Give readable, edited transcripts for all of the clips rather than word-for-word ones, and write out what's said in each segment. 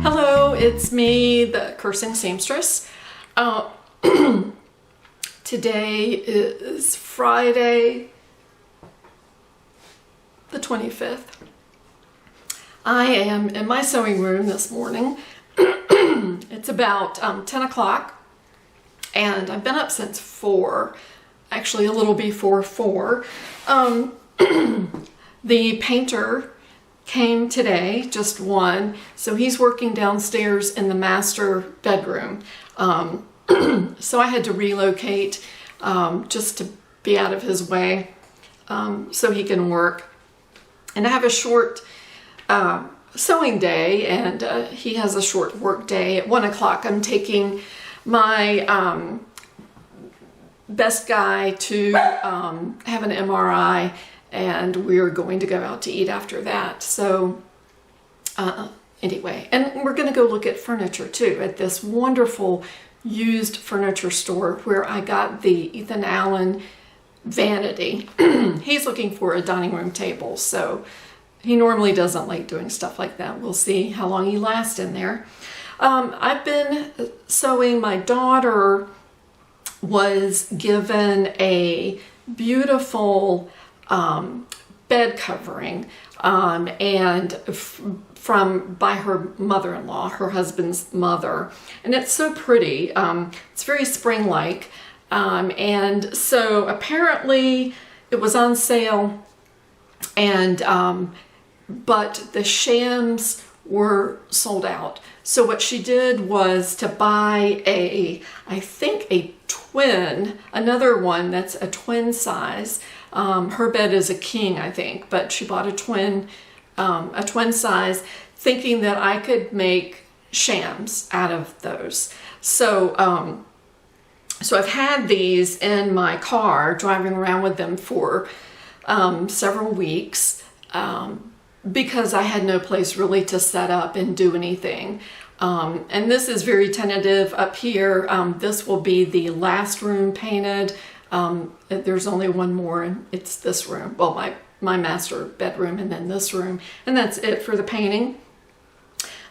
Hello, it's me, the cursing seamstress. Today is Friday the 25th. I am in my sewing room this morning. It's about 10 o'clock and I've been up since 4, actually a little before 4. The painter came today, just one, so he's working downstairs in the master bedroom. So I had to relocate just to be out of his way so he can work. And I have a short sewing day, and he has a short work day. At 1 o'clock, I'm taking my best guy to have an MRI, and we're going to go out to eat after that. So anyway, and we're going to go look at furniture too at this wonderful used furniture store where I got the Ethan Allen vanity. He's looking for a dining room table, so he normally doesn't like doing stuff like that. We'll see how long he lasts in there. I've been sewing. My daughter was given a beautiful bed covering and by her mother-in-law, her husband's mother, and it's so pretty. It's very spring-like, and so apparently it was on sale, and but the Shams were sold out. So what she did was to buy I think a twin, another one that's a twin size. Her bed is a king, I think, but she bought a twin size, thinking that I could make Shams out of those. So, so I've had these in my car, driving around with them for several weeks, because I had no place really to set up and do anything. And this is very tentative up here. This will be the last room painted. There's only one more, and it's this room. Well, my master bedroom, and then this room, and that's it for the painting.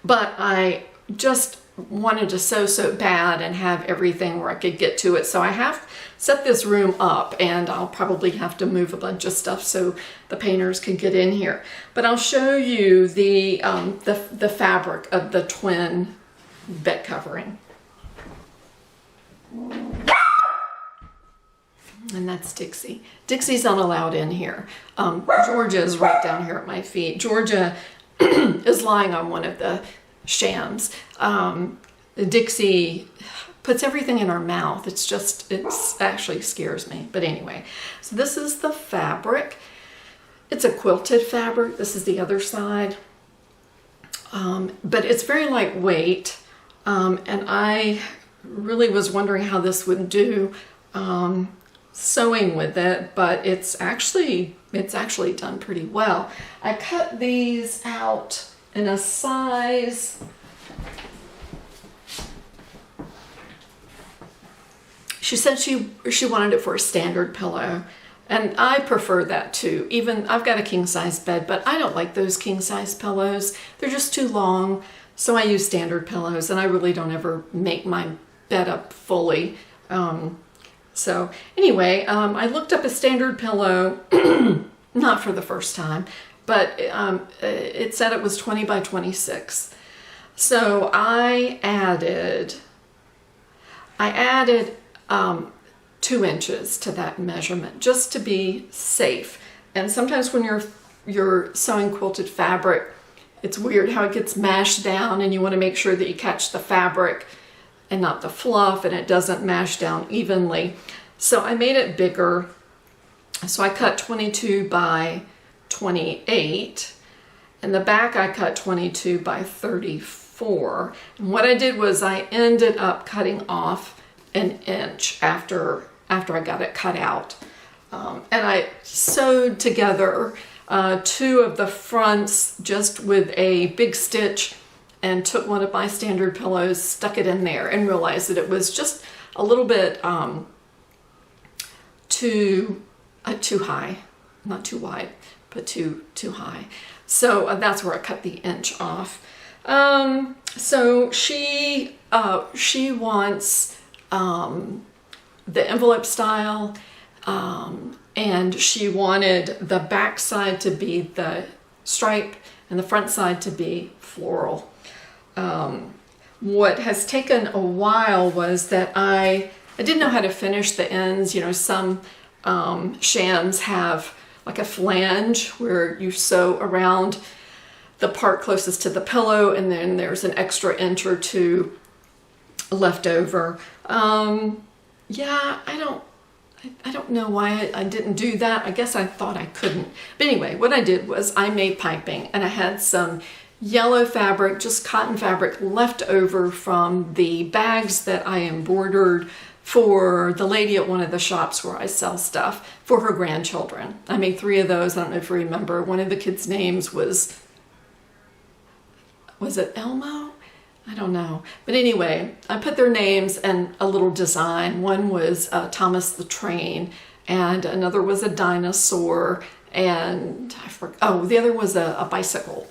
But I just wanted to sew so bad and have everything where I could get to it. So I have set this room up, and I'll probably have to move a bunch of stuff so the painters can get in here. But I'll show you the fabric of the twin bed covering. And that's Dixie. Dixie's not allowed in here. Georgia is right down here at my feet. Georgia is lying on one of the Shams. Dixie puts everything in her mouth. It's actually scares me. But anyway, so this is the fabric. It's a quilted fabric. This is the other side. But it's very lightweight. And I really was wondering how this would do sewing with it, but it's actually done pretty well. I cut these out in a size, she said she wanted it for a standard pillow, and I prefer that too. Even I've got a king size bed, but I don't like those king size pillows. They're just too long, so I use standard pillows, and I really don't ever make my bed up fully. So anyway, I looked up a standard pillow, not for the first time, but it said it was 20 by 26. So I added 2 inches to that measurement just to be safe. And sometimes when you're sewing quilted fabric, it's weird how it gets mashed down, and you want to make sure that you catch the fabric and not the fluff, and it doesn't mash down evenly. So I made it bigger. So I cut 22 by 28, and the back I cut 22 by 34. And what I did was I ended up cutting off an inch after I got it cut out. And I sewed together 2 of the fronts just with a big stitch, and took one of my standard pillows, stuck it in there, and realized that it was just a little bit too too high, not too wide, but too high. So that's where I cut the inch off. So she wants the envelope style, and she wanted the back side to be the stripe and the front side to be floral. What has taken a while was that I didn't know how to finish the ends. You know, some shams have like a flange where you sew around the part closest to the pillow, and then there's an extra inch or two left over. Yeah, I don't know why I didn't do that. I guess I thought I couldn't. But anyway, what I did was I made piping, and I had some yellow fabric, just cotton fabric, left over from the bags that I embroidered for the lady at one of the shops where I sell stuff for her grandchildren. I made 3 of those. I don't know if you remember. One of the kids' names was it Elmo? I don't know. But anyway, I put their names and a little design. One was Thomas the Train, and another was a dinosaur, and I forgot, oh, the other was a bicycle.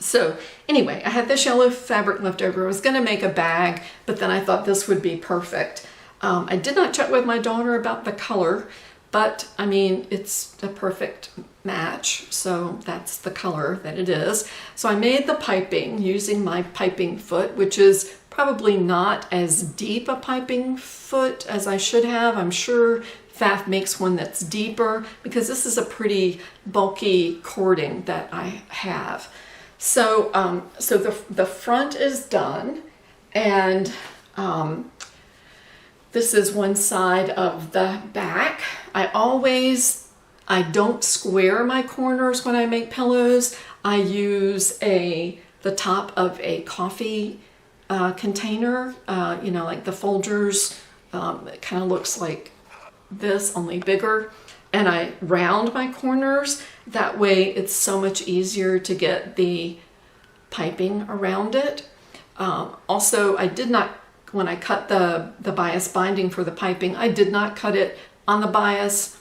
So anyway, I had this yellow fabric left over. I was going to make a bag, but then I thought this would be perfect. I did not check with my daughter about the color, but I mean, it's a perfect match. So that's the color that it is. So I made the piping using my piping foot, which is probably not as deep a piping foot as I should have. I'm sure Pfaff makes one that's deeper because this is a pretty bulky cording that I have. So, the front is done, and this is one side of the back. I don't square my corners when I make pillows. I use the top of a coffee container, you know, like the Folgers. It kind of looks like this, only bigger. And I round my corners. That way it's so much easier to get the piping around it. Also, I did not, when I cut the bias binding for the piping, I did not cut it on the bias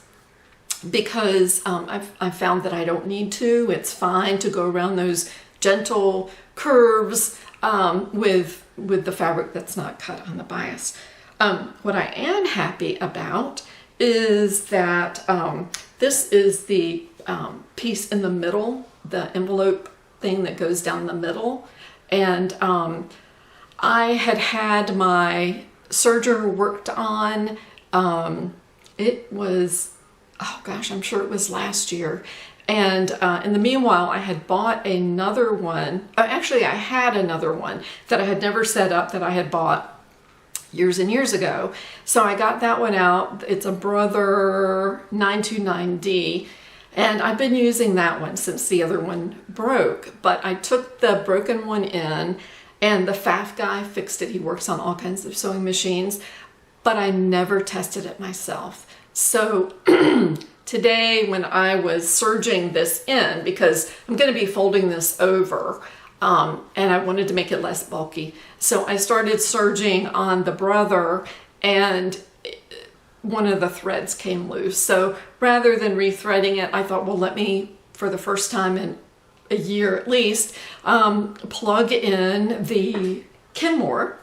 because I've found that I don't need to. It's fine to go around those gentle curves with the fabric that's not cut on the bias. What I am happy about is that this is the piece in the middle, the envelope thing that goes down the middle. And I had my serger worked on. It was, oh gosh, I'm sure it was last year. And in the meanwhile, I had bought another one. Actually, I had another one that I had never set up that I had bought years and years ago. So I got that one out. It's a Brother 929D. And I've been using that one since the other one broke. But I took the broken one in, and the Pfaff guy fixed it. He works on all kinds of sewing machines, but I never tested it myself. So today when I was serging this in, because I'm going to be folding this over, and I wanted to make it less bulky. So I started serging on the Brother, and one of the threads came loose. So rather than rethreading it, I thought, well, let me, for the first time in a year at least, plug in the Kenmore,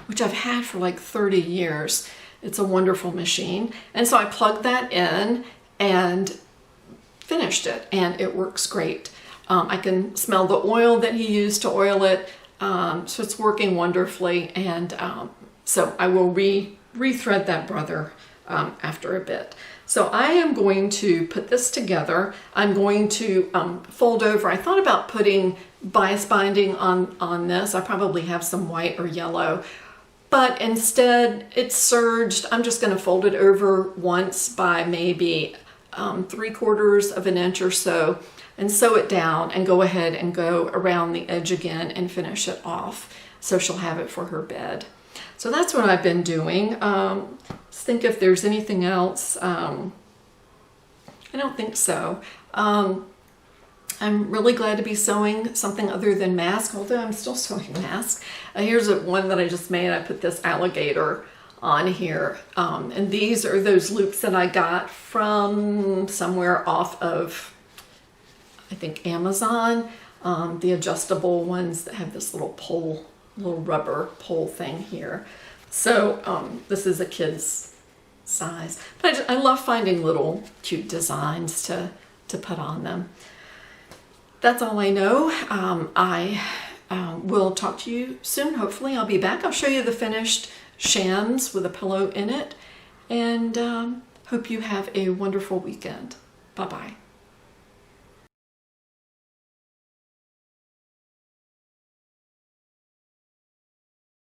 which I've had for like 30 years. It's a wonderful machine. And so I plugged that in and finished it, and it works great. I can smell the oil that he used to oil it, so it's working wonderfully. And so I will rethread that Brother after a bit. So I am going to put this together. I'm going to fold over. I thought about putting bias binding on this. I probably have some white or yellow, but instead it's serged. I'm just going to fold it over once by maybe 3/4 of an inch or so, and sew it down and go ahead and go around the edge again and finish it off so she'll have it for her bed. So that's what I've been doing. Let's think if there's anything else. I don't think so. I'm really glad to be sewing something other than mask, although I'm still sewing mask. Here's one that I just made. I put this alligator on here. And these are those loops that I got from somewhere off of, I think, Amazon. The adjustable ones that have this little pole, little rubber pole thing here. So this is a kid's size. But I love finding little cute designs to put on them. That's all I know. I will talk to you soon. Hopefully I'll be back. I'll show you the finished Shams with a pillow in it. And hope you have a wonderful weekend. Bye-bye.